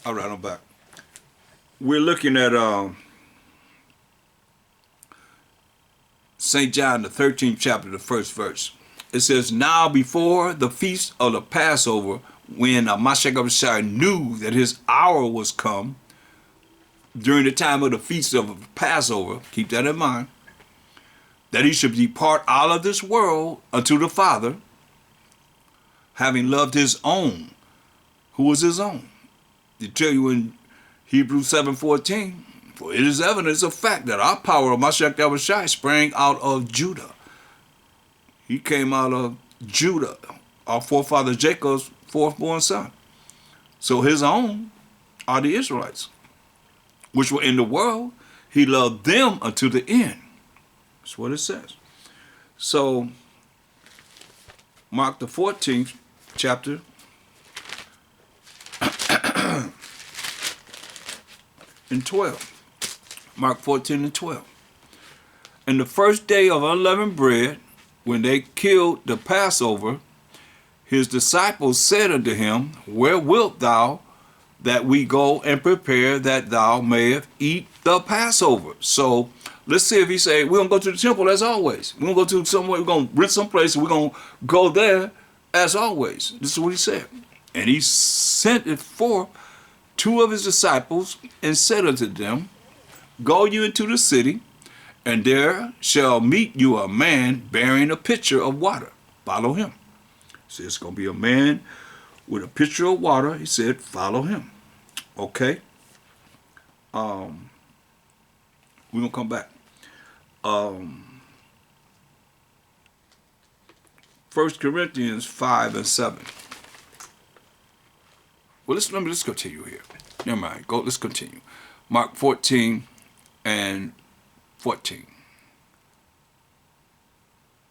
All right, I'm back. We're looking at St. John, the 13th chapter, the first verse. It says, now before the feast of the Passover, when Ha Mashayach Yahawashi knew that his hour was come, during the time of the feast of Passover, keep that in mind, that he should depart out of this world unto the Father, having loved his own. Who was his own? They tell you in Hebrews 7:14, for it is evidence of fact that our power of Mashayach Yahawashi sprang out of Judah. He came out of Judah, our forefather Jacob's fourth-born son. So his own are the Israelites, which were in the world. He loved them unto the end. That's what it says. So, Mark the 14th chapter, and 12. Mark 14 and 12. And the first day of unleavened bread, when they killed the Passover, his disciples said unto him, where wilt thou that we go and prepare that thou mayest eat the Passover? So let's see if he say, we're going to go to the temple as always. We're going to go to somewhere, we're going to rent some place, and we're going to go there as always. This is what he said. And he sent it forth two of his disciples and said unto them, go you into the city, and there shall meet you a man bearing a pitcher of water. Follow him. So it's going to be a man with a pitcher of water. He said, follow him. Okay. We're going to come back. 1 Corinthians 5 and 7. Well, let's continue here. Never mind. Let's continue. Mark 14 and 14.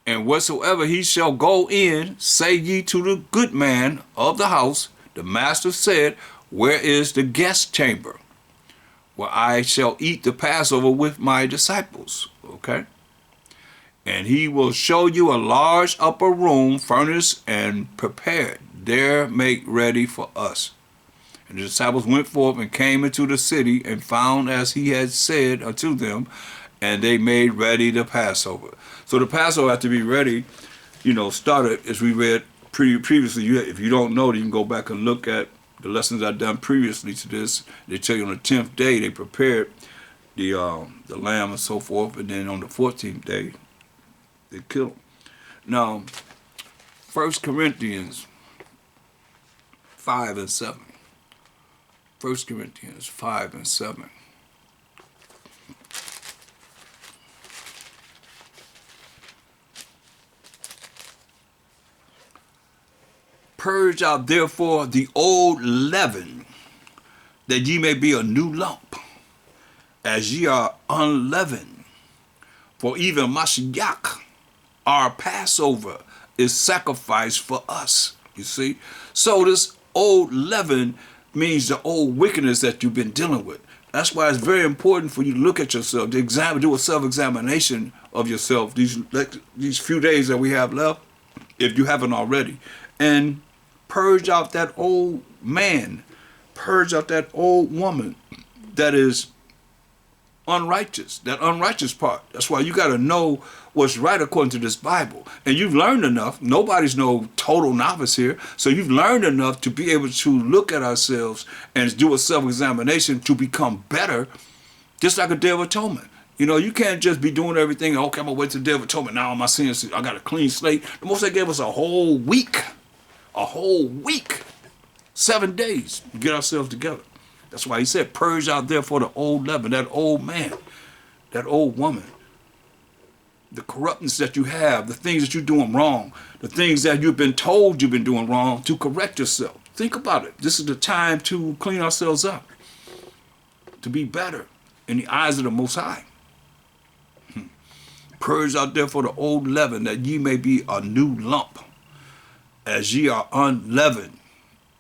And whatsoever he shall go in, say ye to the good man of the house, the master said, where is the guest chamber, where I shall eat the Passover with my disciples? Okay. And he will show you a large upper room, furnished and prepared. There make ready for us. And the disciples went forth and came into the city and found as he had said unto them, and they made ready the Passover. So the Passover had to be ready, started as we read previously. If you don't know, you can go back and look at the lessons I've done previously to this. They tell you on the 10th day they prepared the lamb and so forth, and then on the 14th day they killed him. Now, 1 Corinthians 5 and 7. 1 Corinthians 5 and 7. Purge out therefore the old leaven, that ye may be a new lump, as ye are unleavened. For even Mashayach, our Passover, is sacrificed for us. You see? So this old leaven means the old wickedness that you've been dealing with. That's why it's very important for you to look at yourself, to do a self-examination of yourself these few days that we have left, if you haven't already. And purge out that old man, purge out that old woman that is unrighteous, that unrighteous part. That's why you got to know what's right according to this Bible. And you've learned enough. Nobody's no total novice here. So you've learned enough to be able to look at ourselves and do a self-examination to become better, just like a Day of Atonement. You can't just be doing everything. Okay, I'm going to wait till the Day of Atonement. Now my sins, I got a clean slate. The Most High gave us a whole week. 7 days to get ourselves together. That's why he said, purge out therefore the old leaven, that old man, that old woman, the corruptness that you have, the things that you're doing wrong, the things that you've been told you've been doing wrong, to correct yourself. Think about it. This is the time to clean ourselves up, to be better in the eyes of the Most High. Purge out therefore the old leaven, that ye may be a new lump, as ye are unleavened.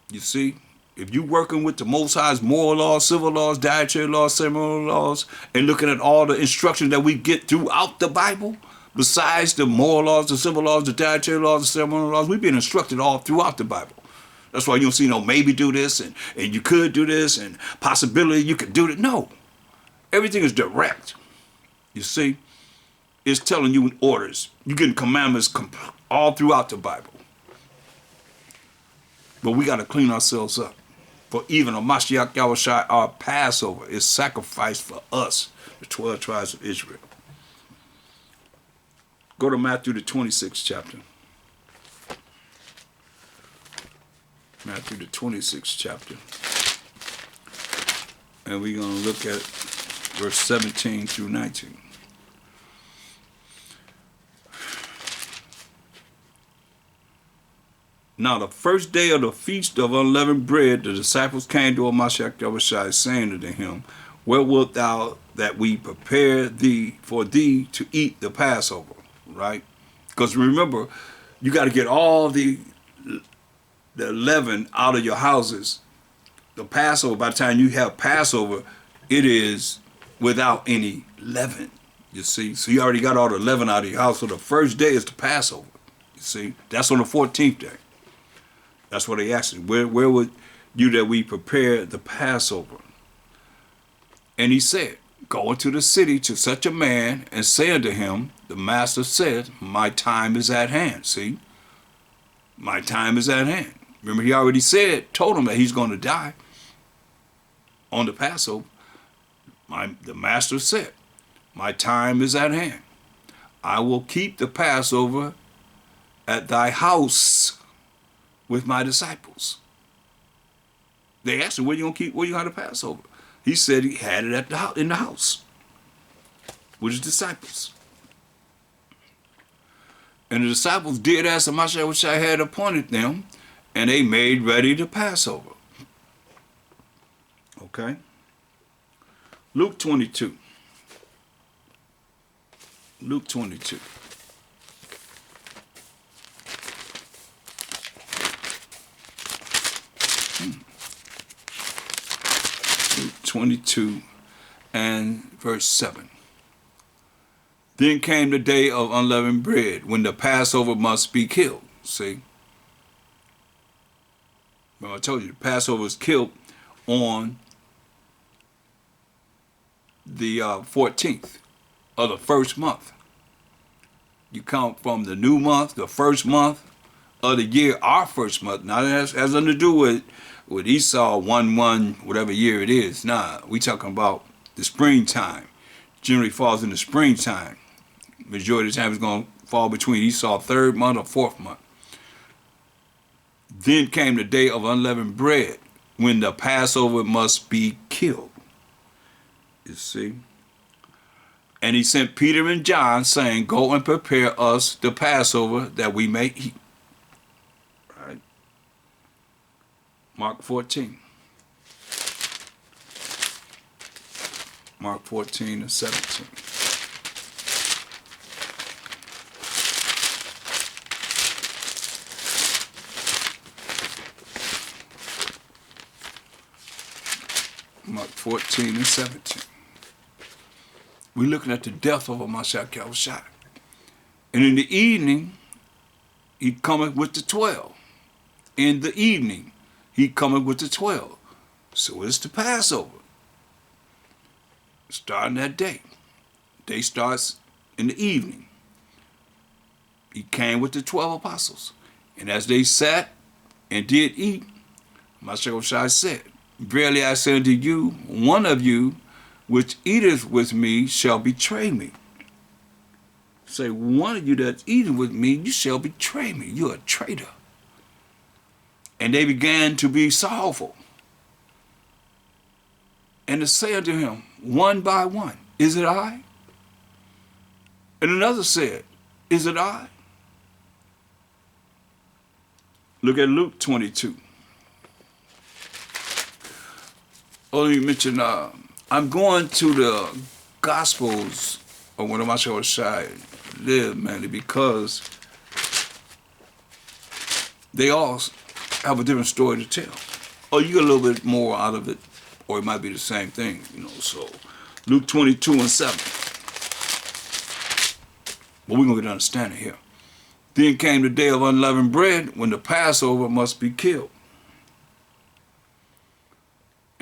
You see? If you're working with the Most High's moral laws, civil laws, dietary laws, ceremonial laws, and looking at all the instructions that we get throughout the Bible, besides the moral laws, the civil laws, the dietary laws, the ceremonial laws, we've been instructed all throughout the Bible. That's why you don't see no maybe do this and you could do this and possibility you could do it. No. Everything is direct. You see? It's telling you in orders. You're getting commandments all throughout the Bible. But we got to clean ourselves up. For even Ha Mashayach Yahawashi, our Passover, is sacrificed for us, the 12 tribes of Israel. Go to Matthew the 26th chapter. Matthew the 26th chapter. And we're going to look at verse 17 through 19. Now the first day of the feast of unleavened bread, the disciples came to Ha Mashayach Yahawashi, saying unto him, Where wilt thou that we prepare for thee to eat the Passover? Right? Because remember, you got to get all the leaven out of your houses. The Passover, by the time you have Passover, it is without any leaven. You see? So you already got all the leaven out of your house. So the first day is the Passover. You see? That's on the 14th day. That's what they asked him. Where would you that we prepare the Passover? And he said, Go into the city to such a man and say unto him, The master said, My time is at hand. See? My time is at hand. Remember, he already told him that he's going to die on the Passover. The master said, My time is at hand. I will keep the Passover at thy house with my disciples. They asked him, where you got the Passover? He said he had it in the house with his disciples. And the disciples did as Ha Mashayach Yahawashi had appointed them, and they made ready the Passover. Okay? Luke 22. Luke 22. Luke 22 and verse 7. Then came the day of unleavened bread, when the Passover must be killed. See? Well, I told you, the Passover was killed on the 14th of the first month. You count from the new month, the first month of the year, our first month. Now, that has nothing to do with Esau 1-1, whatever year it is. Nah, we talking about the springtime. Generally falls in the springtime. Majority of the time it's going to fall between Esau 3rd month or 4th month. Then came the day of unleavened bread, when the Passover must be killed. You see? And he sent Peter and John, saying, Go and prepare us the Passover that we may eat. Right? Mark 14. Mark 14 and 17. Mark 14 and 17. We're looking at the death of Ha Mashayach Yahawashi. And in the evening, he cometh with the 12. In the evening, he cometh with the 12. So it's the Passover. Starting that day. Day starts in the evening. He came with the 12 apostles. And as they sat and did eat, Ha Mashayach Yahawashi said, Verily I say unto you, one of you which eateth with me shall betray me. Say, one of you that's eating with me, you shall betray me. You're a traitor. And they began to be sorrowful. And to say unto him, one by one, Is it I? And another said, Is it I? Look at Luke 22. Oh, you mentioned, I'm going to the Gospels of when Ha Mashayach Yahawashi lived, mainly because they all have a different story to tell. Or you get a little bit more out of it, or it might be the same thing, So Luke 22 and 7. But we're going to get understanding here. Then came the day of unleavened bread, when the Passover must be killed.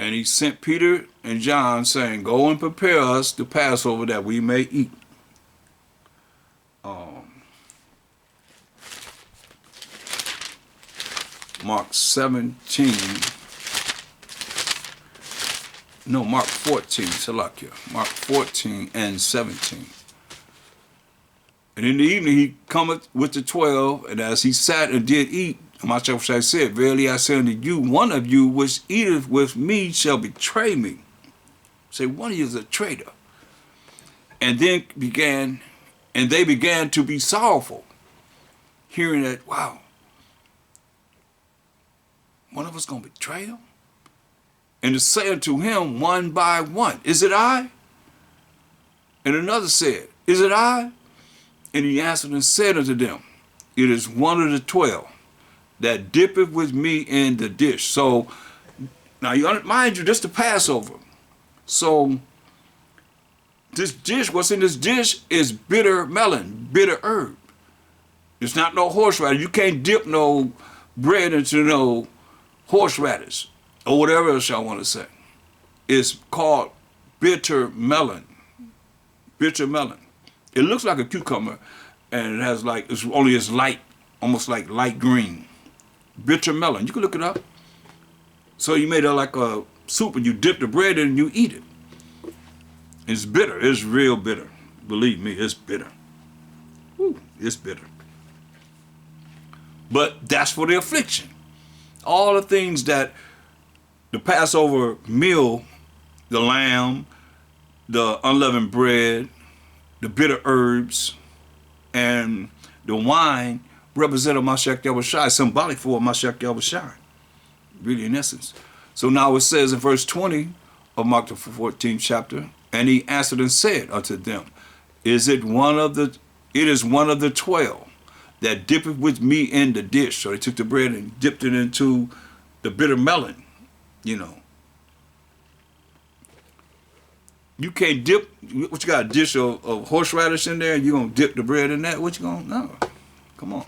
And he sent Peter and John, saying, go and prepare us the Passover that we may eat. Mark 17. No, Mark 14, Salakia. Mark 14 and 17. And in the evening he cometh with the 12, and as he sat and did eat, Ha Mashayach Yahawashi said, verily I say unto you, one of you which eateth with me shall betray me. Say, one of you is a traitor. And then they began to be sorrowful, hearing that, wow, one of us going to betray him? And to say unto him one by one, is it I? And another said, is it I? And he answered and said unto them, it is one of the 12 that dippeth with me in the dish. So, now mind you, this is the Passover. So, this dish, what's in this dish is bitter melon, bitter herb. It's not no horseradish. You can't dip no bread into no horseradish or whatever else y'all want to say. It's called bitter melon. Bitter melon. It looks like a cucumber, and it has like, it's light, almost like light green. Bitter melon. You can look it up. So you made it like a soup, and you dip the bread in and you eat it. It's bitter. It's real bitter. Believe me, it's bitter. Woo, it's bitter. But that's for the affliction. All the things that the Passover meal, the lamb, the unleavened bread, the bitter herbs, and the wine represent Ha Mashayach Yahawashi, symbolic for Ha Mashayach Yahawashi, really in essence. So now it says in verse 20 of Mark the 14th chapter, and he answered and said unto them, it is one of the 12 that dippeth with me in the dish. So they took the bread and dipped it into the bitter melon, you know. You can't dip, what you got, a dish of horseradish in there and you gonna dip the bread in that? What you gonna, no, come on.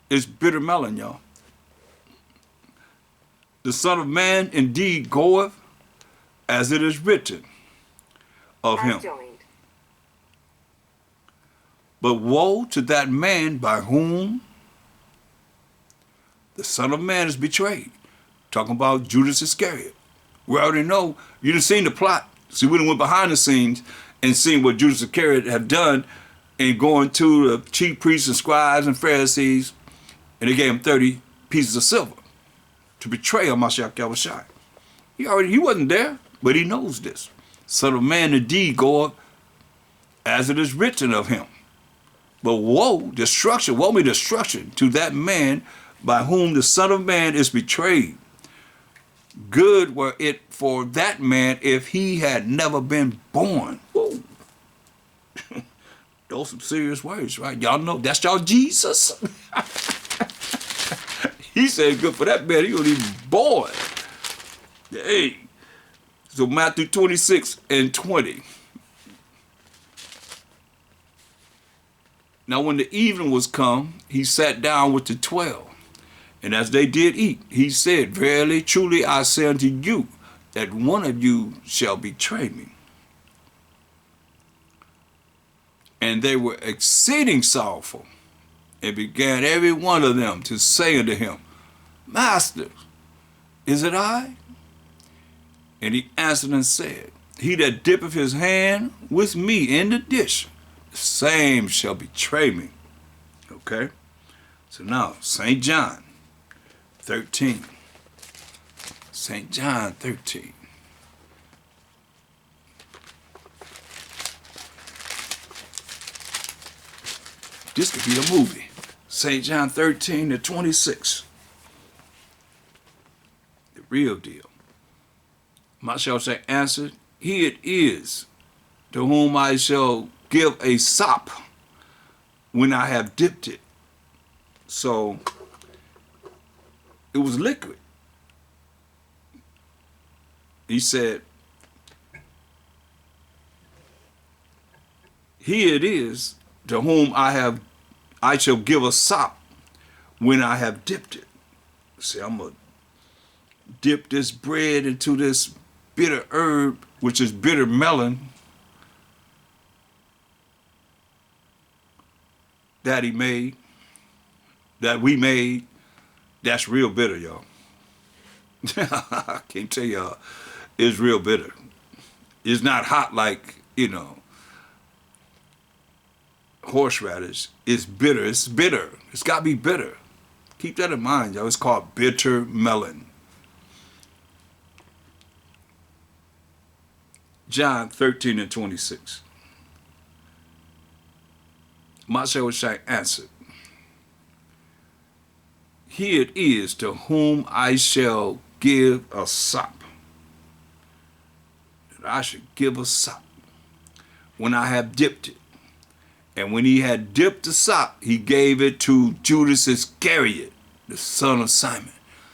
It's bitter melon, y'all. The Son of Man indeed goeth as it is written of him. But woe to that man by whom the Son of Man is betrayed. Talking about Judas Iscariot. We already know, you done seen the plot. See, we done went behind the scenes and seen what Judas Iscariot have done in going to the chief priests and scribes and Pharisees, and they gave him 30 pieces of silver to betray Ha Mashayach Yahawashi. He wasn't there, but he knows this. Son of Man indeed goeth as it is written of him. But woe, destruction, woe me destruction to that man by whom the Son of Man is betrayed. Good were it for that man if he had never been born. Whoa. Those some serious words, right? Y'all know that's y'all Jesus. He said good for that man, he wasn't even born. Hey. So Matthew 26 and 20. Now when the evening was come, he sat down with the 12. And as they did eat, he said, verily, truly, I say unto you, that one of you shall betray me. And they were exceeding sorrowful, and began every one of them to say unto him, Master, is it I? And he answered and said, he that dippeth his hand with me in the dish, the same shall betray me. Okay? So now, St. John 13. St. John 13. This could be a movie. St. John 13 to 26. The real deal. Mashayach answered, he it is to whom I shall give a sop when I have dipped it. So it was liquid. He said, he it is to whom I shall give a sop when I have dipped it. See, I'm dip this bread into this bitter herb, which is bitter melon, that he made, that we made, that's real bitter, y'all. I can't tell y'all, it's real bitter. It's not hot like, horseradish. It's bitter. It's bitter. It's got to be bitter. Keep that in mind, y'all. It's called bitter melon. John 13 and 26. Mashayach answered, he it is to whom I shall give a sop. That I should give a sop when I have dipped it. And when he had dipped the sop, he gave it to Judas Iscariot, the son of Simon.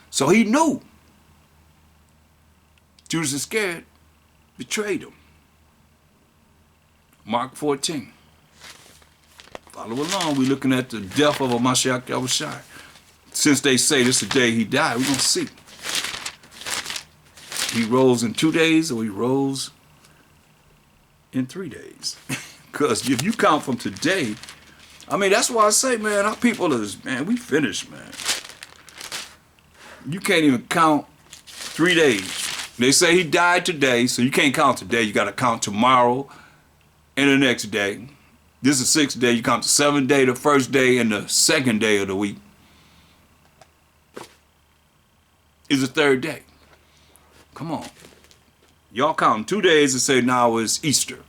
So he knew Judas Iscariot betrayed him. Mark 14. Follow along. We're looking at the death of Ha Mashayach Yahawashi. Since they say this is the day he died, we're going to see. He rose in 2 days or he rose in 3 days. Because if you count from today, I mean, that's why I say, man, our people is, man, we finished, man. You can't even count 3 days. They say he died today, so you can't count today. You got to count tomorrow and the next day. This is the 6th day. You count the 7th day, the 1st day, and the 2nd day of the week. Is the 3rd day. Come on. Y'all count 2 days and say now it's Easter.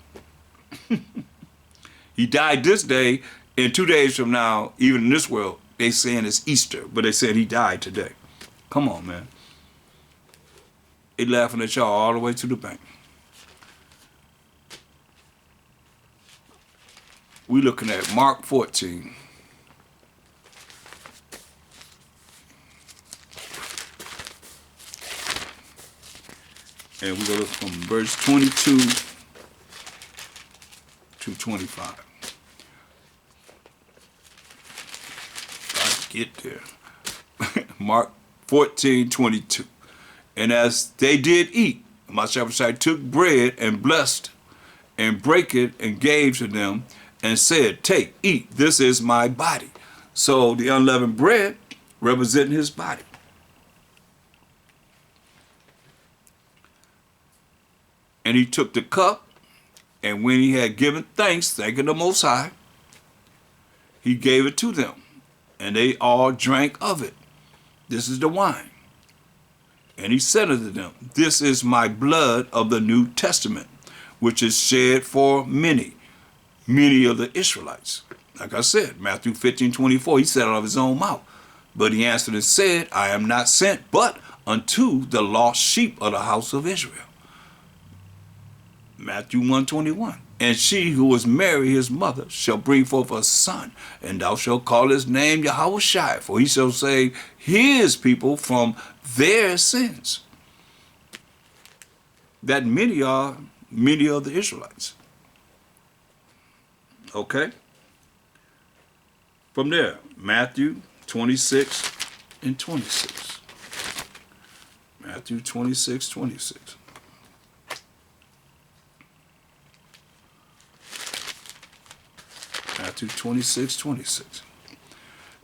He died this day, and 2 days from now, even in this world, they saying it's Easter, but they said he died today. Come on, man. They laughing at y'all all the way to the bank. We looking at Mark 14. And we're going to look from verse 22 to 25. Gotta get there. Mark 14:22. And as they did eat, Mashayach took bread and blessed and brake it and gave to them and said, take, eat, this is my body. So the unleavened bread representing his body. And he took the cup, and when he had given thanks, thanking the Most High, he gave it to them, and they all drank of it. This is the wine. And he said unto them, this is my blood of the New Testament, which is shed for many of the Israelites. Like I said, Matthew 15:24, he said out of his own mouth. But he answered and said, I am not sent but unto the lost sheep of the house of Israel. Matthew 1:21. And she who was Mary, his mother, shall bring forth a son, and thou shalt call his name Yahawashi, for he shall save his people from their sins. That many are many of the Israelites. Okay? From there, Matthew 26 and 26. Matthew 26:26. Matthew 26:26.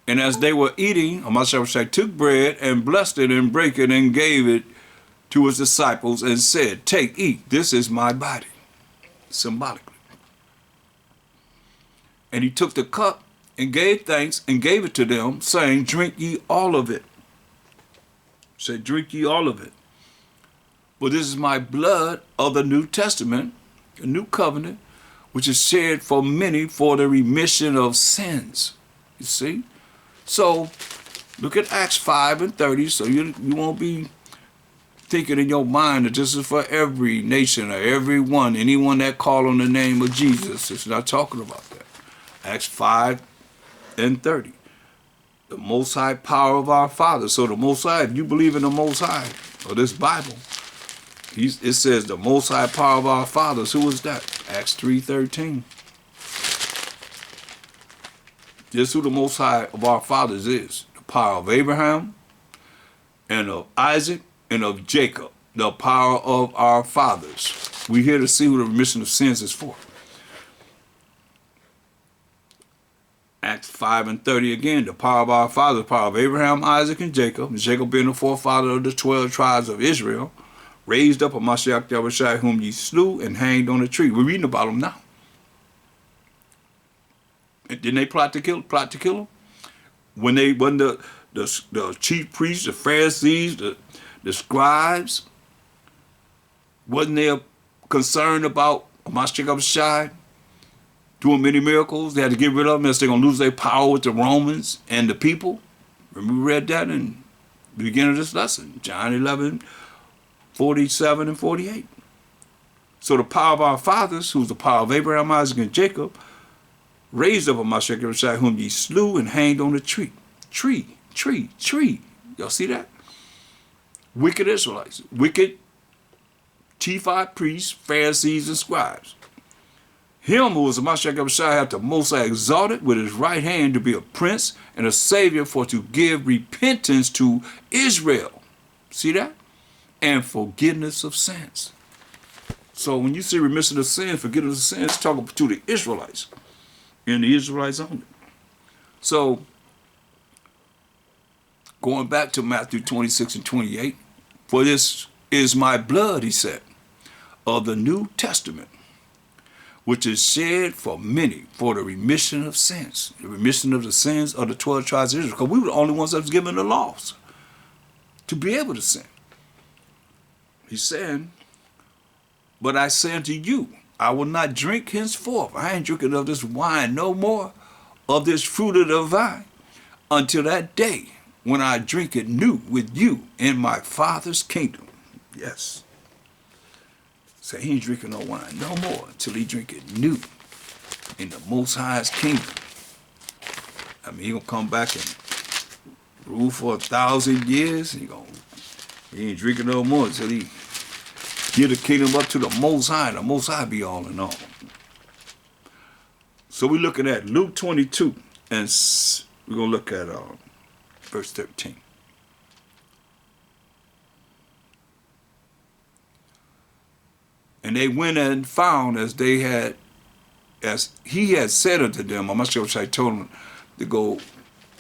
And as they were eating, Ha Mashayach took bread and blessed it and brake it and gave it to his disciples and said, take, eat, this is my body. Symbolically. And he took the cup and gave thanks and gave it to them, saying, drink ye all of it. Said, drink ye all of it. For this is my blood of the New Testament, a new covenant, which is shed for many for the remission of sins. You see? So, look at Acts 5 and 30, so you won't be thinking in your mind that this is for every nation or everyone, anyone that call on the name of Jesus. It's not talking about that. Acts 5 and 30. The Most High power of our Father. So the Most High, if you believe in the Most High, or this Bible, it says the Most High power of our fathers. Who is that? Acts 3:13. This is who the Most High of our fathers is. The power of Abraham and of Isaac and of Jacob, the power of our fathers. We're here to see who the remission of sins is for. Acts 5:30 again, the power of our fathers, the power of Abraham, Isaac, and Jacob. Jacob being the forefather of the 12 tribes of Israel, raised up a Mashayach Yahawashi, whom ye slew and hanged on a tree. We're reading about him now. And didn't they plot to kill him? When the chief priests, the Pharisees, the scribes, wasn't they concerned about Mashayach Yahawashi doing many miracles? They had to get rid of them as they're going to lose their power with the Romans and the people. Remember, we read that in the beginning of this lesson, John 11:47 and 48. So the power of our fathers, who's the power of Abraham, Isaac, and Jacob, raised up a Mashayach Yahawashi, whom ye slew and hanged on a tree. Tree. Y'all see that? Wicked Israelites. Wicked chief high priests, Pharisees, and scribes. Him who was the Mashayach Yahawashi hath the Most High exalted with his right hand to be a prince and a savior, for to give repentance to Israel. See that? And forgiveness of sins. So when you see remission of sins, forgiveness of sins, talking to the Israelites. And the Israelites only. So, going back to Matthew 26 and 28, for this is my blood, he said, of the New Testament, which is shed for many for the remission of sins. The remission of the sins of the 12 tribes of Israel. Because we were the only ones that was given the laws to be able to sin. He said, but I say unto you, I will not drink henceforth. I ain't drinking of this wine no more, of this fruit of the vine, until that day when I drink it new with you in my Father's kingdom. Yes. So he ain't drinking no wine no more until he drink it new in the Most High's kingdom. I mean, he gonna come back and rule for 1,000 years. He ain't drinking no more until he give the kingdom up to the Most High. The Most High be all in all. So we're looking at Luke 22, and we're gonna look at verse 13. And they went and found as he had said unto them. I'm not sure what I told them to go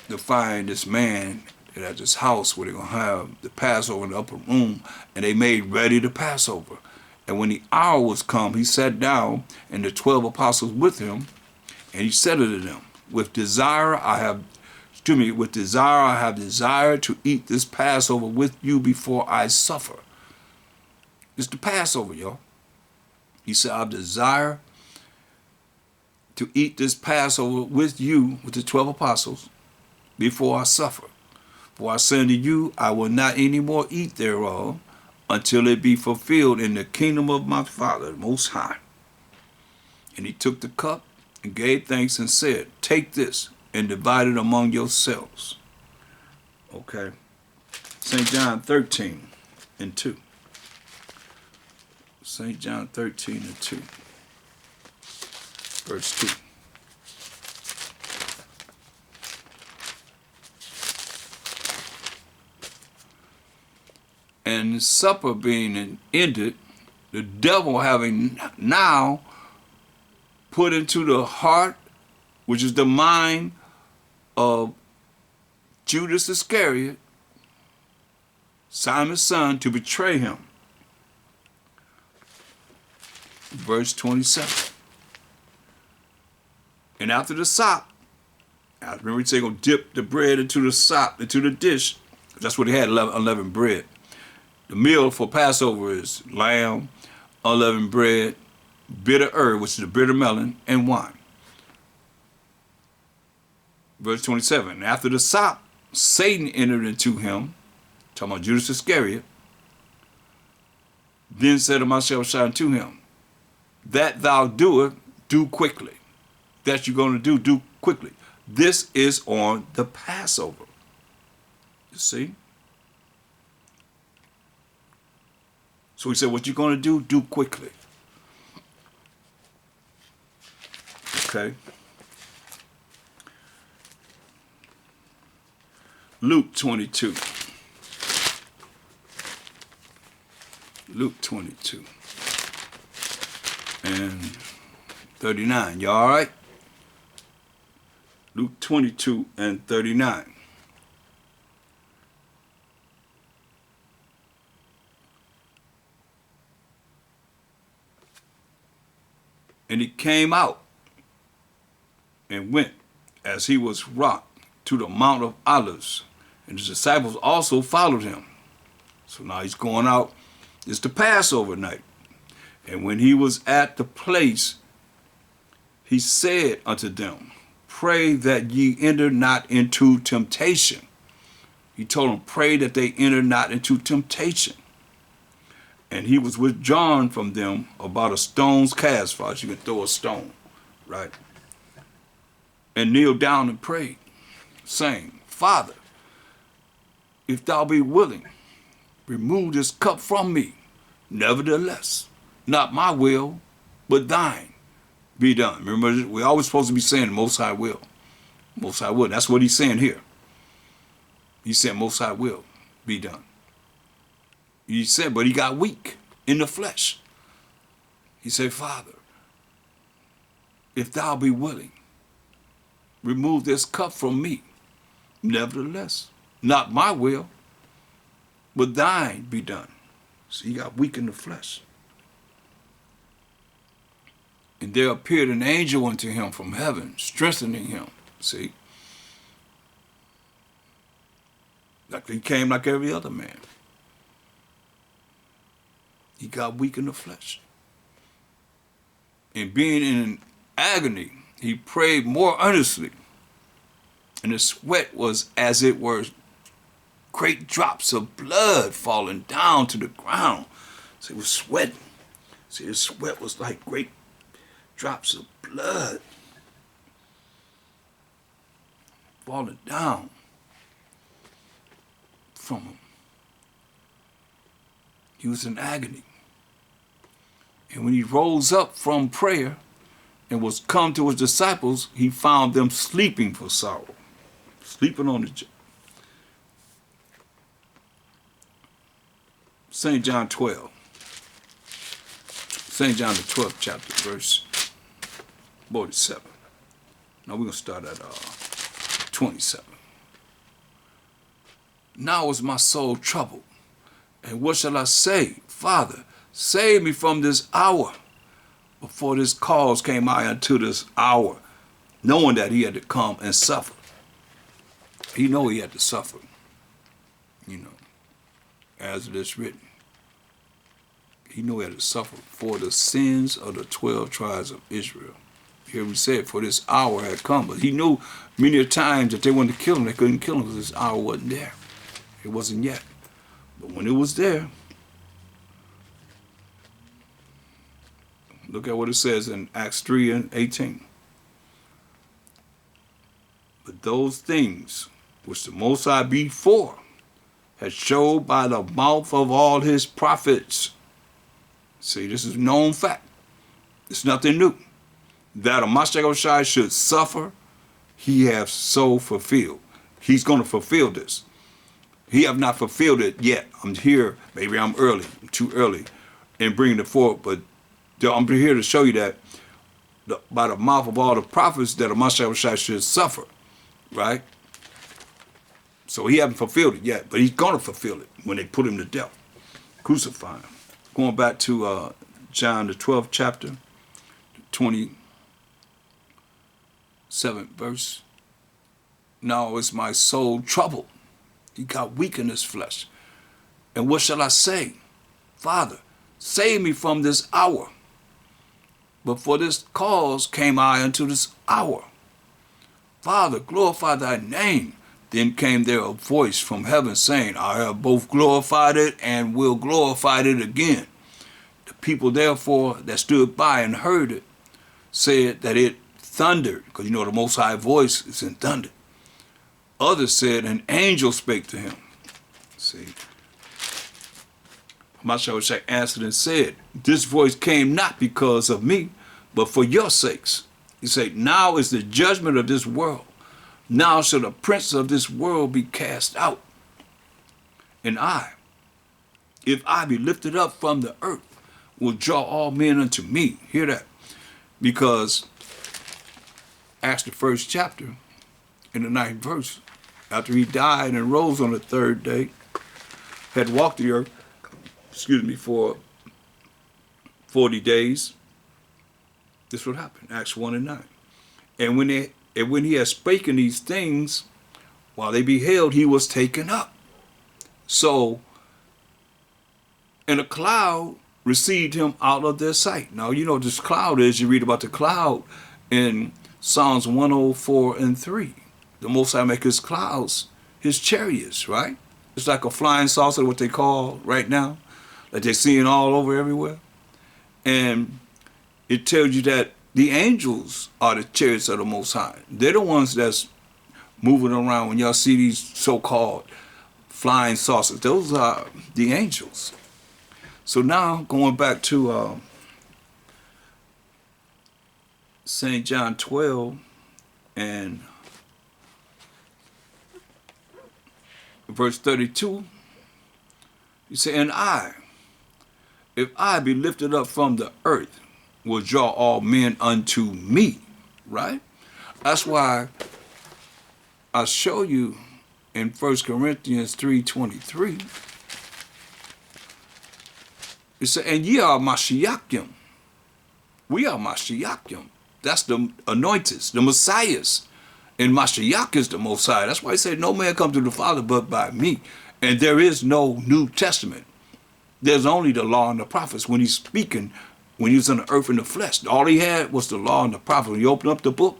to find this man at this house where they're going to have the Passover in the upper room, and they made ready the Passover. And when the hour was come, he sat down, and the 12 apostles with him, and he said unto them, with desire I have desired to eat this Passover with you before I suffer. It's the Passover, y'all. He said, I desire to eat this Passover with you, with the 12 apostles, before I suffer. For I say unto you, I will not any more eat thereof until it be fulfilled in the kingdom of my Father, the Most High. And he took the cup and gave thanks and said, take this and divide it among yourselves. Okay. St. John 13 and 2. St. John 13 and 2. Verse 2. And supper being ended, the devil having now put into the heart, which is the mind of Judas Iscariot, Simon's son, to betray him. Verse 27. And after the sop, remember we say, go dip the bread into the sop, into the dish. That's what they had, unleavened bread. The meal for Passover is lamb, unleavened bread, bitter herb, which is the bitter melon, and wine. Verse 27. After the sop, Satan entered into him, talking about Judas Iscariot. Then said Mashayach unto him, that thou doest, do quickly. That you're going to do quickly. This is on the Passover. You see? So he said, what you're going to do quickly. Okay. Luke 22. Luke 22 and 39. You all right? Luke 22 and 39. And he came out and went, as he was wrought, to the Mount of Olives, and his disciples also followed him. So now he's going out. It's the Passover night. And when he was at the place, he said unto them, pray that ye enter not into temptation. He told them, pray that they enter not into temptation. And he was withdrawn from them about a stone's cast, far as you can throw a stone, right? And kneeled down and prayed, saying, Father, if thou be willing, remove this cup from me. Nevertheless, not my will, but thine be done. Remember, we're always supposed to be saying Most High will. Most High will. That's what he's saying here. He said Most High will be done. He said, but he got weak in the flesh. He said, Father, if thou be willing, remove this cup from me. Nevertheless, not my will, but thine be done. So he got weak in the flesh. And there appeared an angel unto him from heaven, strengthening him. See? Like he came like every other man. He got weak in the flesh. And being in agony, he prayed more earnestly. And the sweat was as it were great drops of blood falling down to the ground. So he was sweating. See, his sweat was like great drops of blood falling down from him. He was in agony. And when he rose up from prayer and was come to his disciples, he found them sleeping for sorrow. Sleeping on the St. John 12. St. John the 12th chapter, verse 47. Now we're going to start at 27. Now is my soul troubled. And what shall I say? Father, save me from this hour. Before this cause came I unto this hour, knowing that he had to come and suffer. He know he had to suffer, as it is written. He knew he had to suffer for the sins of the 12 tribes of Israel. Here we said, for this hour had come. But he knew many a times that they wanted to kill him. They couldn't kill him because this hour wasn't there. It wasn't yet. But when it was there, look at what it says in Acts 3 and 18. But those things which the Most High before had showed by the mouth of all his prophets. See, this is known fact. It's nothing new. That Ha Mashayach Yahawashi should suffer, he has so fulfilled. He's going to fulfill this. He have not fulfilled it yet. I'm here, maybe I'm early, I'm too early in bringing it forward, but I'm here to show you that by the mouth of all the prophets that Ha Mashayach Yahawashi should suffer, right? So he hasn't fulfilled it yet, but he's going to fulfill it when they put him to death, crucify him. Going back to John the 12th chapter, 27th verse. Now is my soul troubled. He got weak in his flesh. And what shall I say? Father, save me from this hour. But for this cause came I unto this hour. Father, glorify thy name. Then came there a voice from heaven saying, I have both glorified it and will glorify it again. The people therefore that stood by and heard it said that it thundered, because the Most High voice is in thunder. Others said an angel spake to him. See, Ha Mashayach Yahawashi answered and said, this voice came not because of me, but for your sakes. He said, now is the judgment of this world. Now shall the prince of this world be cast out. And I, if I be lifted up from the earth, will draw all men unto me. Hear that? Because Acts the 1st chapter, in the 9th verse, after he died and rose on the 3rd day, had walked the earth, for 40 days. This would happen, Acts 1 and 9. And when he had spoken these things, while they beheld, he was taken up. So, and a cloud received him out of their sight. Now, you know what this cloud is. You read about the cloud in Psalms 104 and 3. The Most High make his clouds his chariots, right? It's like a flying saucer, what they call right now, that they're seeing all over everywhere. And it tells you that the angels are the chariots of the Most High. They're the ones that's moving around. When y'all see these so-called flying saucers, those are the angels. So now, going back to St. John 12 and verse 32, he said, and I, if I be lifted up from the earth, will draw all men unto me, right? That's why I show you in 1 Corinthians 3:23, it said, and ye are Mashayachim. We are Mashayachim. That's the anointed, the Messiahs. And Mashayach is the Most High. That's why he said, no man come to the Father but by me. And there is no New Testament. There's only the law and the prophets. When he's speaking, when he was on the earth in the flesh, all he had was the law and the prophets. When you open up the book,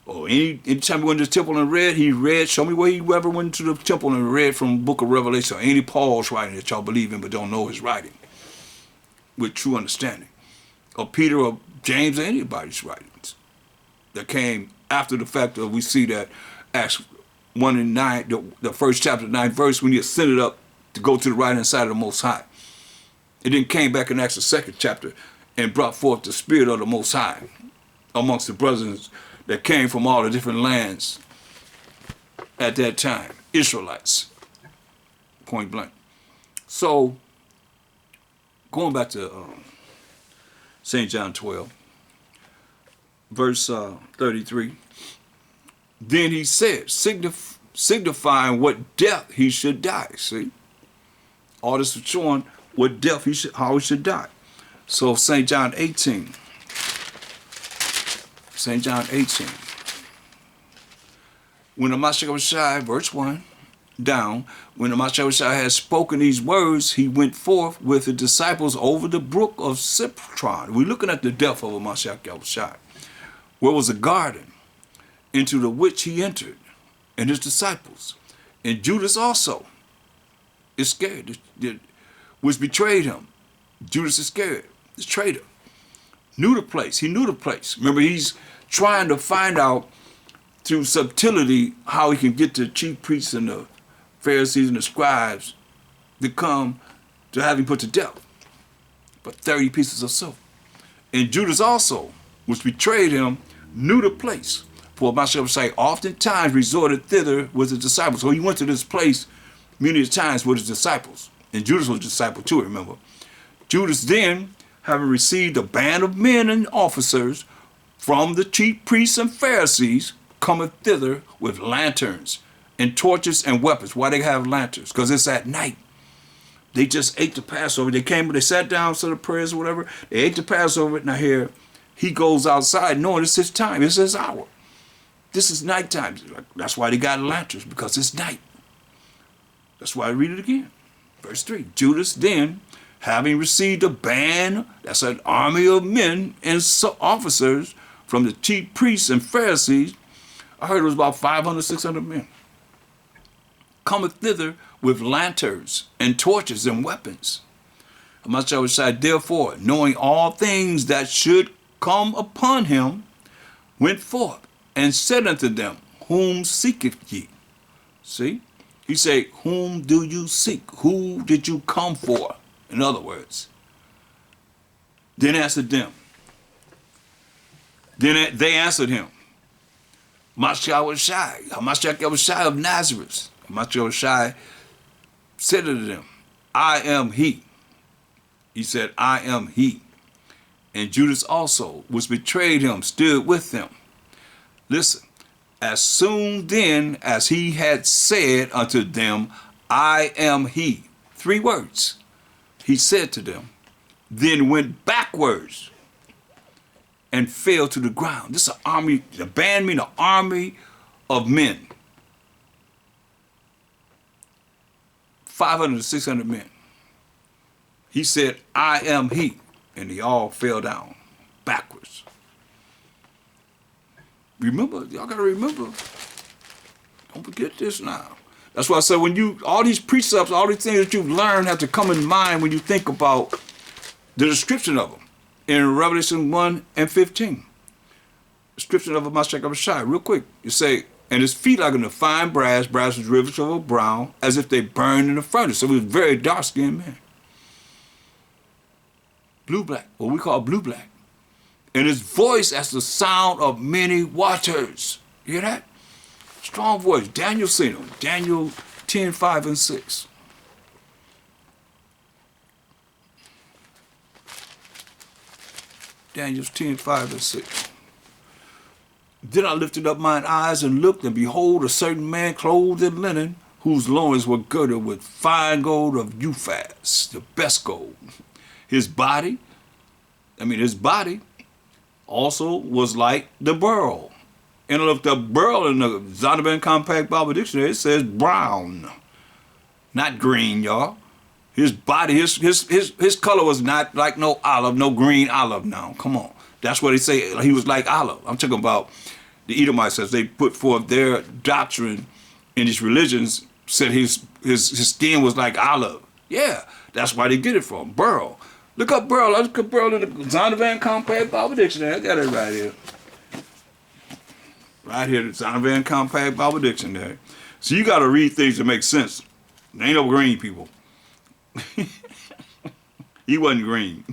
or anytime he went to the temple and read, he read, show me where he ever went to the temple and read from the book of Revelation, or any Paul's writing that y'all believe in but don't know his writing with true understanding. Or Peter or James or anybody's writings that came after the fact that we see that Acts 1 and 9, the 1st chapter, 9th verse, when he ascended up to go to the right hand side of the Most High. It then came back in Acts the 2nd chapter and brought forth the Spirit of the Most High amongst the brothers that came from all the different lands at that time, Israelites, point blank. So, going back to St. John 12, verse 33, then he said, signifying what death he should die. See, all this is showing what death how he should die. So St. John 18, when the Mashayach Yahawashi, verse 1, down, when the Mashayach Yahawashi had spoken these words, he went forth with the disciples over the brook of Citron. We're looking at the death of the Mashayach Yahawashi, where was a garden, into the which he entered, and his disciples. And Judas also Iscariot, which betrayed him. Judas Iscariot, the traitor, knew the place. He knew the place. Remember, he's trying to find out through subtlety how he can get the chief priests and the Pharisees and the scribes to come to have him put to death for 30 pieces of silver. And Judas also, which betrayed him, knew the place. For Mashayach Yahawashi oftentimes resorted thither with his disciples. So he went to this place many times with his disciples. And Judas was a disciple too, remember. Judas then, having received a band of men and officers from the chief priests and Pharisees, cometh thither with lanterns and torches and weapons. Why they have lanterns? Because it's at night. They just ate the Passover. They came, they sat down, said the prayers or whatever. They ate the Passover. Now here, he goes outside knowing it's his time. It's his hour. This is nighttime. That's why they got lanterns, because it's night. That's why I read it again. Verse 3. Judas then, having received a band, that's an army of men and officers from the chief priests and Pharisees, I heard it was about 500, 600 men, cometh thither with lanterns and torches and weapons. Mashayach Yahawashi, therefore, knowing all things that should come upon him, went forth and said unto them, whom seeketh ye? See? He said, whom do you seek? Who did you come for? In other words. Then answered them. Then they answered him, Mashayach Yahawashi of Nazareth. Mashayach Yahawashi said unto them, I am he. He said, I am he. And Judas also, which betrayed him, stood with them. Listen, as soon then as he had said unto them, I am he. 3 words. He said to them, then went backwards and fell to the ground. This is an army, the band mean an army of men. 500 to 600 men. He said, I am he. And they all fell down backwards. Remember, y'all got to remember. Don't forget this now. That's why I said when you, all these precepts, all these things that you've learned have to come in mind when you think about the description of them. In Revelation 1 and 15. Description of Ha Mashayach Yahawashi. Real quick. You say, and his feet like unto fine brass, brass was rivets of a brown, as if they burned in the furnace. So he was a very dark-skinned man. Blue-black, what we call blue-black. And his voice as the sound of many waters. You hear that? Strong voice. Daniel seen him. Daniel 10, 5, and 6. Daniel 10, 5, and 6. Then I lifted up mine eyes and looked, and behold, a certain man clothed in linen, whose loins were girded with fine gold of Uphaz, the best gold. His body also was like the beryl. And look, the beryl in the Zondervan Compact Bible Dictionary, it says brown, not green, y'all. His body, his color was not like no olive, no green olive now. Come on. That's what they say. He was like olive. I'm talking about the Edomites as they put forth their doctrine in these religions, said his skin was like olive. Yeah, that's why they get it from. Beryl. Look up beryl. I look up beryl in the Zondervan Compact Bible Dictionary. I got it right here. Right here, the Zondervan Compact Bible Dictionary. So you got to read things that make sense. There ain't no green people. He wasn't green.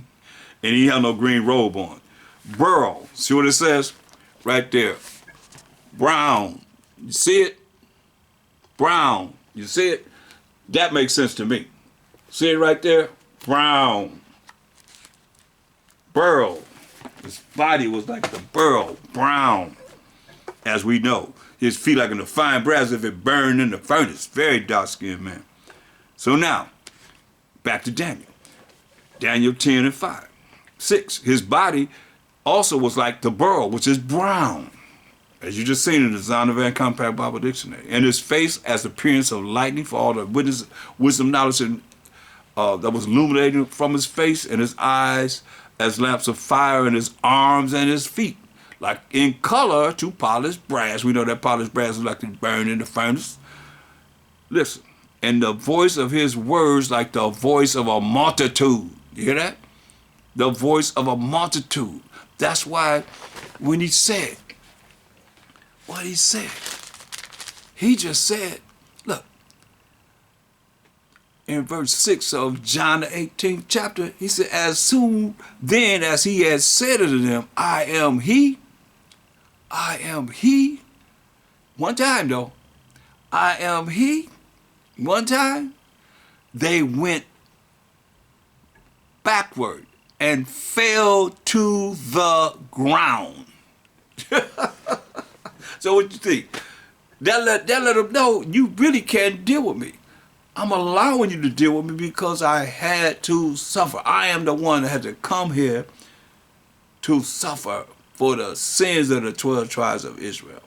And he had no green robe on. Beryl. See what it says? Right there. Brown. You see it? Brown. You see it? That makes sense to me. See it right there? Brown. Beryl. His body was like the beryl. Brown. As we know. His feet like in the fine brass if it burned in the furnace. Very dark-skinned man. So now, back to Daniel. Daniel 10 and 5. 6. His body also was like the beryl, which is brown. As you just seen in the Zondervan Compact Bible Dictionary. And his face as the appearance of lightning for all the wisdom, knowledge, and that was illuminating from his face, and his eyes as lamps of fire, and his arms and his feet, like in color to polished brass. We know that polished brass is like to burn in the furnace. Listen, and the voice of his words like the voice of a multitude. You hear that? The voice of a multitude. That's why when he said what he said, he just said, look, in verse 6 of John the 18th chapter, he said, as soon then as he had said unto them, I am he. One time though, I am he. One time, they went backward and fell to the ground. So what you think? That let them know you really can't deal with me. I'm allowing you to deal with me because I had to suffer. I am the one that had to come here to suffer for the sins of the 12 tribes of Israel.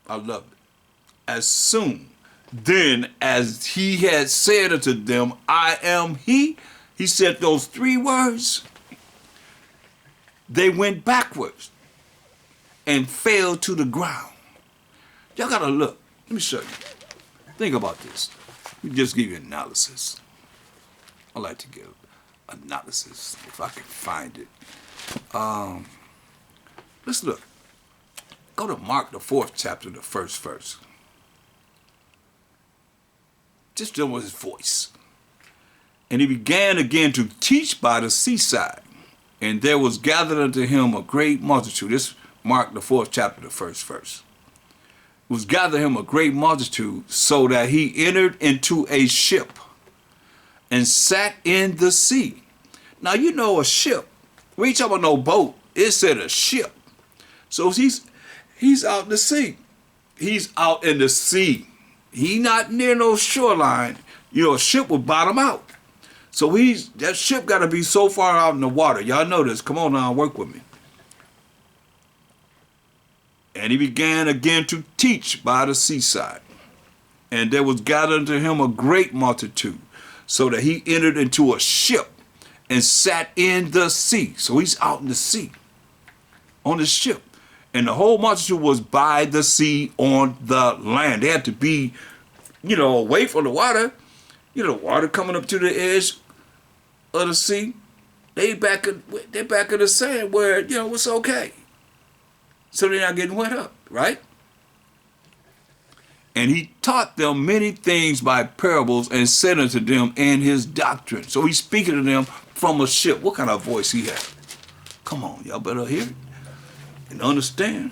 I love it. As soon then as he had said unto them, I am he said those 3 words, they went backwards and fell to the ground. Y'all gotta look. Let me show you. Think about this. Let me just give you analysis. I like to give analysis if I can find it. Let's look. Go to Mark the 4th chapter, the 1st verse. Just dealing with his voice. And he began again to teach by the seaside. And there was gathered unto him a great multitude. This Mark the 4th chapter, the 1st verse. was gather him a great multitude, so that he entered into a ship and sat in the sea. Now you know a ship. We ain't talking about no boat. It said a ship. So he's out in the sea. He's out in the sea. He not near no shoreline. You know, a ship would bottom out. So that ship got to be so far out in the water. Y'all know this. Come on now, work with me. And he began again to teach by the seaside. And there was gathered unto him a great multitude, so that he entered into a ship and sat in the sea. So he's out in the sea, on the ship. And the whole multitude was by the sea on the land. They had to be, away from the water. The water coming up to the edge of the sea. They're back in the sand where, it's okay. So they're not getting wet up, right? And he taught them many things by parables and said unto them in his doctrine. So he's speaking to them from a ship. What kind of voice he had? Come on, y'all better hear it and understand.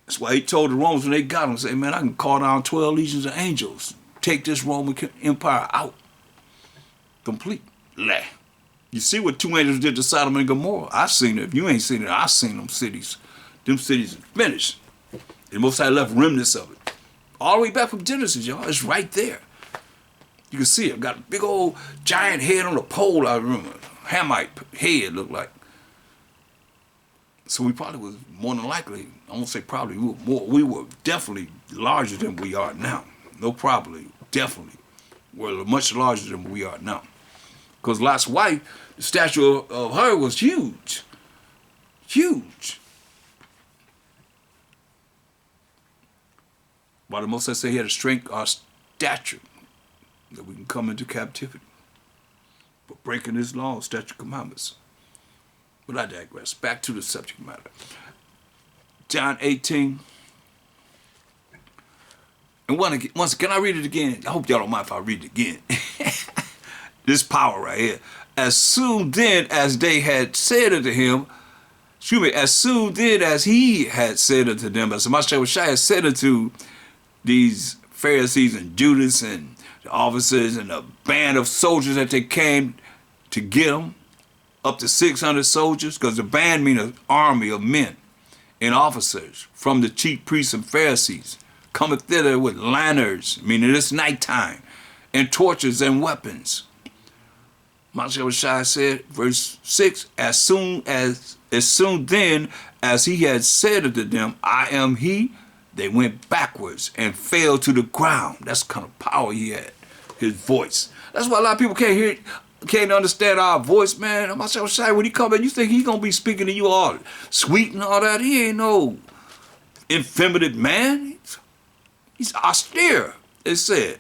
That's why he told the Romans when they got him, say, man, I can call down 12 legions of angels, take this Roman Empire out completely. You see what 2 angels did to Sodom and Gomorrah? I've seen it. If you ain't seen it, I've seen them cities. Them cities are finished. And Most High left remnants of it. All the way back from Genesis, y'all. It's right there. You can see it. Got a big old giant head on a pole, I remember. Hamite head looked like. So we probably was more than likely, I won't say probably, we were definitely larger than we are now. No probably, definitely. We're much larger than we are now. Because Lot's wife, the statue of her was huge. Huge. While the Most High said he had to strength our stature, that we can come into captivity for breaking his law, statute, commandments. But I digress. Back to the subject matter. John 18. And once can I read it again? I hope y'all don't mind if I read it again. This power right here. As soon then as they had said unto him, as soon then as he had said unto them, as Ha Mashayach Yahawashi had said unto these Pharisees and Judas and the officers and the band of soldiers that they came to get him, up to 600 soldiers, because the band means an army of men and officers from the chief priests and Pharisees, coming thither with lanterns, meaning it's nighttime, and torches and weapons. Mashayach Yahawashi said, verse 6, as soon then as he had said unto them, I am he, they went backwards and fell to the ground. That's the kind of power he had, his voice. That's why a lot of people can't understand our voice, man. Mashayach Yahawashi, when he come in, you think he gonna be speaking to you all sweet and all that? He ain't no effeminate man. He's austere, it said.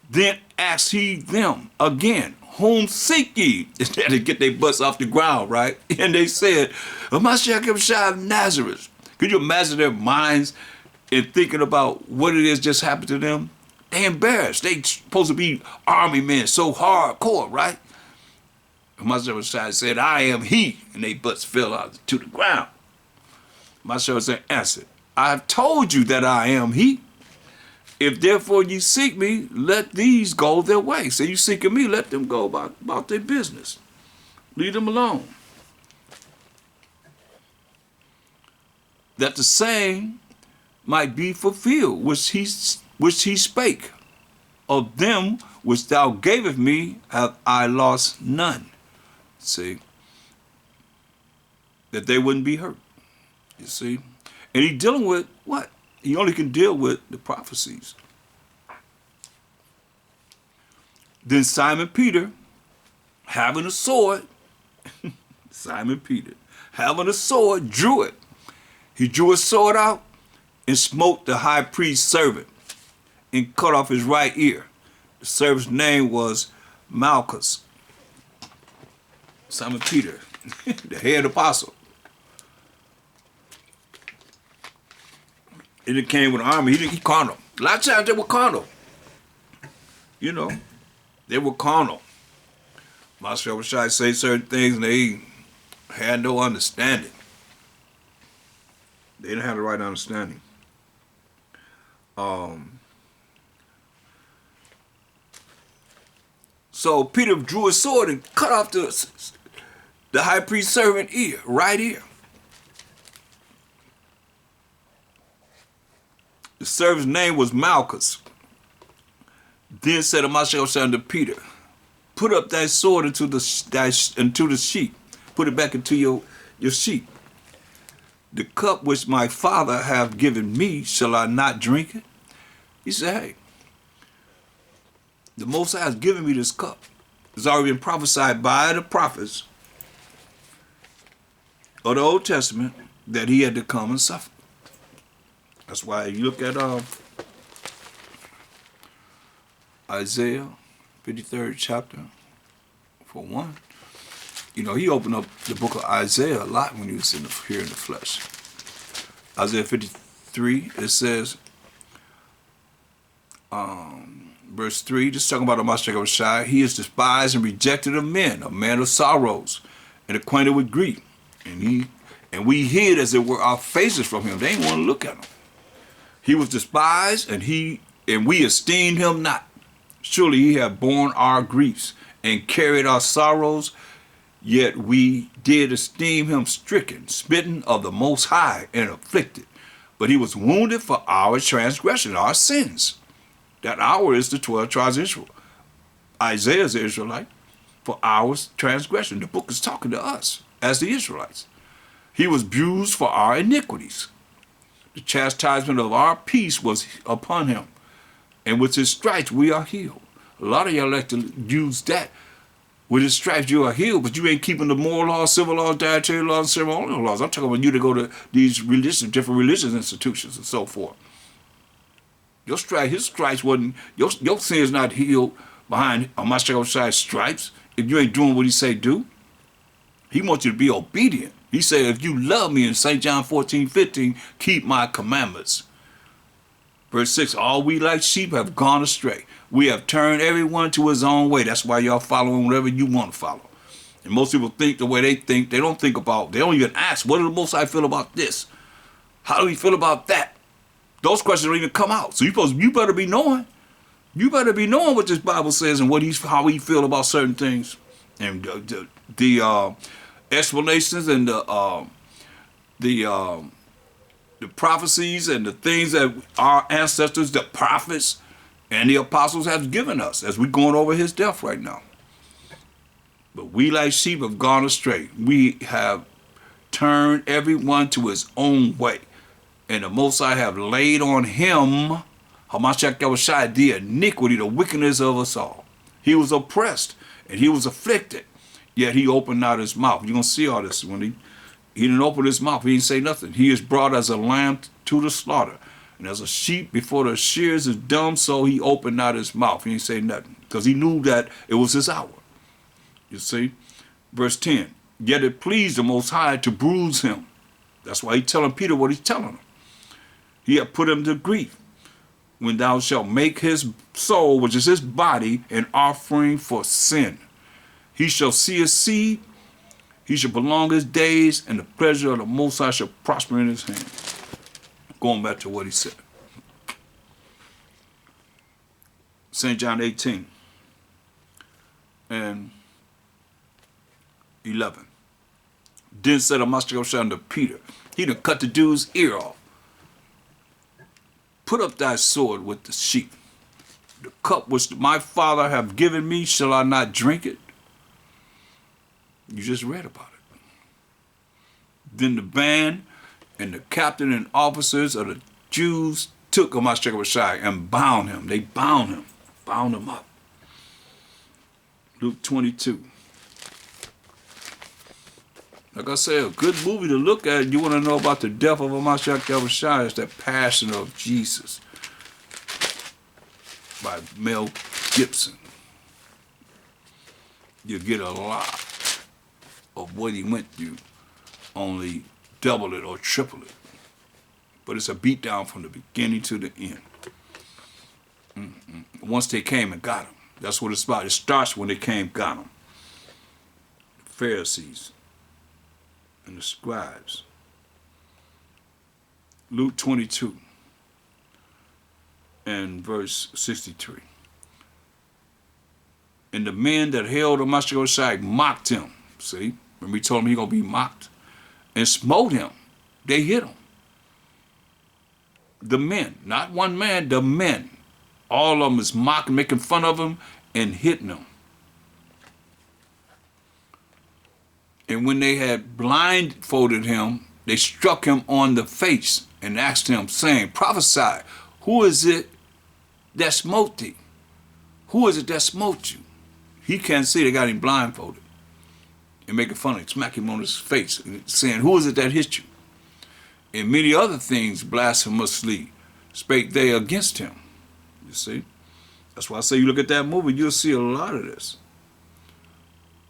Then asked he them again, whom seek ye? Instead to get their butts off the ground, right? And they said, Ha Mashayach Yahawashi of Nazareth. Could you imagine their minds in thinking about what it is just happened to them? They embarrassed. They supposed to be army men, so hardcore, right? Ha Mashayach Yahawashi said, I am he. And their butts fell out to the ground. Mashayach Yahawashi answered, I have told you that I am he. If therefore you seek me, let these go their way. So you seeking me, let them go about their business. Leave them alone. That the same might be fulfilled, which he spake. Of them which thou gavest me have I lost none. See? That they wouldn't be hurt. You see? And he dealing with what? He only can deal with the prophecies. Then Simon Peter, having a sword, Simon Peter, having a sword, drew it. He drew his sword out and smote the high priest's servant and cut off his right ear. The servant's name was Malchus. Simon Peter, the head apostle. And it came with an army. He carnal. A lot of times they were carnal. You know, they were carnal. Mashayach Yahawashi say certain things and they had no understanding. They didn't have the right understanding. So Peter drew his sword and cut off the high priest's servant ear, right ear. The servant's name was Malchus. Then said Ha Mashayach unto Peter, put up thy sword into the sheath. Put it back into your sheath. The cup which my Father hath given me, shall I not drink it? He said, hey, the Most High has given me this cup. It's already been prophesied by the prophets of the Old Testament that he had to come and suffer. That's why you look at Isaiah 53rd chapter, for one. You know, he opened up the book of Isaiah a lot when he was here in the flesh. Isaiah 53, it says, verse 3, just talking about Ha Mashayach Yahawashi, he is despised and rejected of men, a man of sorrows, and acquainted with grief. And we hid, as it were, our faces from him. They didn't want to look at him. He was despised, and we esteemed him not. Surely he hath borne our griefs and carried our sorrows, yet we did esteem him stricken, smitten of the Most High, and afflicted. But he was wounded for our transgression, our sins. That hour is the 12 tribes of Israel. Isaiah is the Israelite for our transgression. The book is talking to us as the Israelites. He was bruised for our iniquities. The chastisement of our peace was upon him, and with his stripes we are healed. A lot of y'all like to use that. With his stripes you are healed, but you ain't keeping the moral laws, civil laws, dietary laws, and ceremonial laws. I'm talking about you to go to these different religious institutions and so forth. His stripes wasn't, your sin's not healed behind Ha Mashayach Yahawashi's stripes if you ain't doing what he say do. He wants you to be obedient. He said, if you love me in St. John 14:15, keep my commandments. Verse 6, all we like sheep have gone astray. We have turned everyone to his own way. That's why y'all following whatever you want to follow. And most people think the way they think. They don't think about, they don't even ask, what does the Most High feel about this? How do he feel about that? Those questions don't even come out. So you better be knowing. You better be knowing what this Bible says and how he feel about certain things. And the explanations and the prophecies and the things that our ancestors, the prophets and the apostles have given us as we're going over his death right now. But we like sheep have gone astray. We have turned everyone to his own way. And the Most High have laid on him, Ha Mashayach Yahawashi, the iniquity, the wickedness of us all. He was oppressed and he was afflicted, yet he opened not his mouth. You're going to see all this. When he didn't open his mouth, he didn't say nothing. He is brought as a lamb to the slaughter. And as a sheep before the shears is dumb, so he opened not his mouth. He didn't say nothing because he knew that it was his hour. You see? Verse 10, yet it pleased the Most High to bruise him. That's why he's telling Peter what he's telling him. He had put him to grief. When thou shalt make his soul, which is his body, an offering for sin. He shall see his seed, he shall prolong his days, and the pleasure of the Most High shall prosper in his hand. Going back to what he said. St. John 18 and 11. Then said Ha Mashayach Yahawashi unto Peter, he done cut the dude's ear off. Put up thy sword with the sheath. The cup which my Father hath given me, shall I not drink it? You just read about it. Then the band and the captain and officers of the Jews took Ha Mashayach Yahawashi and bound him. They bound him up. Luke 22. Like I said, a good movie to look at. You want to know about the death of Ha Mashayach Yahawashi, is that Passion of Jesus by Mel Gibson. You get a lot of what he went through, only double it or triple it. But it's a beatdown from the beginning to the end. Once they came and got him. That's what it's about. It starts when they came, got him. The Pharisees and the scribes. Luke 22 and verse 63. And the men that held Ha Mashayach Yahawashi mocked him. See, when we told him he gonna be mocked, and smote him. They hit him. The men, not one man, the men. All of them is mocking, making fun of him, and hitting him. And when they had blindfolded him, they struck him on the face and asked him, saying, prophesy, who is it that smote thee? Who is it that smote you? He can't see, they got him blindfolded. And making fun of him, smack him on his face, and saying, who is it that hit you? And many other things blasphemously spake they against him. You see? That's why I say you look at that movie, you'll see a lot of this.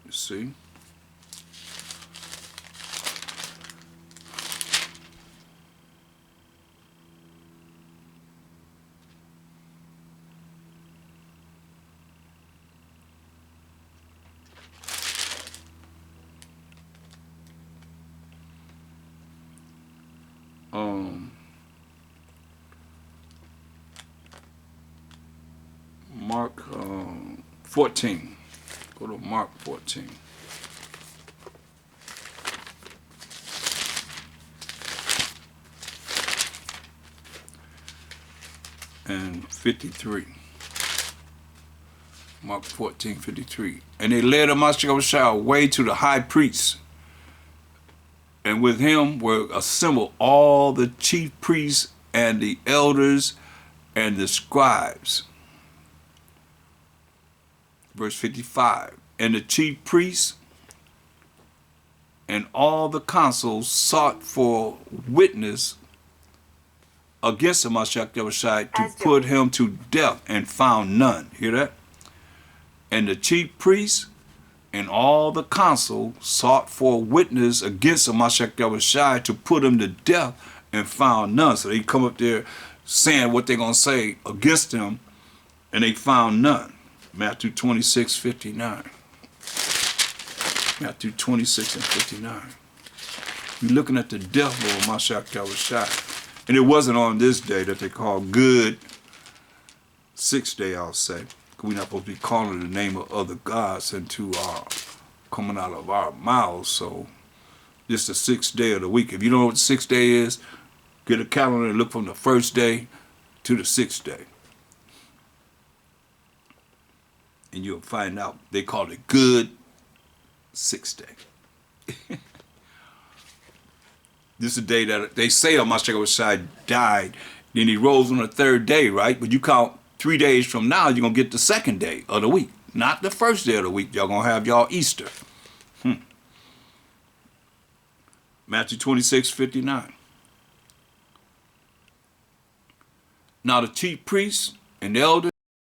You see? Mark 14. Go to Mark 14. And 53. Mark 14, 53. And they led Ha Mashayach Yahawashi away to the high priest. And with him were assembled all the chief priests and the elders and the scribes. Verse 55. And the chief priests and all the councils sought for witness against Ha Mashayach Yahawashi to put him to death, and found none. Hear that? And the chief priests and all the council sought for a witness against Ha Mashayach Yahawashi to put him to death, and found none. So they come up there saying what they're going to say against him, and they found none. Matthew 26, 59. Matthew 26 and 59. You're looking at the death of Ha Mashayach Yahawashi. And it wasn't on this day that they call good, 6th day, I'll say. We're not supposed to be calling the name of other gods into our coming out of our mouths. So this is the 6th day of the week. If you don't know what the 6th day is, get a calendar and look from the 1st day to the 6th day. And you'll find out they call it good 6th day. This is the day that they say Ha Mashayach Yahawashi died. Then he rose on the 3rd day, right? But you count 3 days from now, you're going to get the 2nd day of the week. Not the 1st day of the week. Y'all going to have y'all Easter. Matthew 26, 59. Now the chief priests and the elders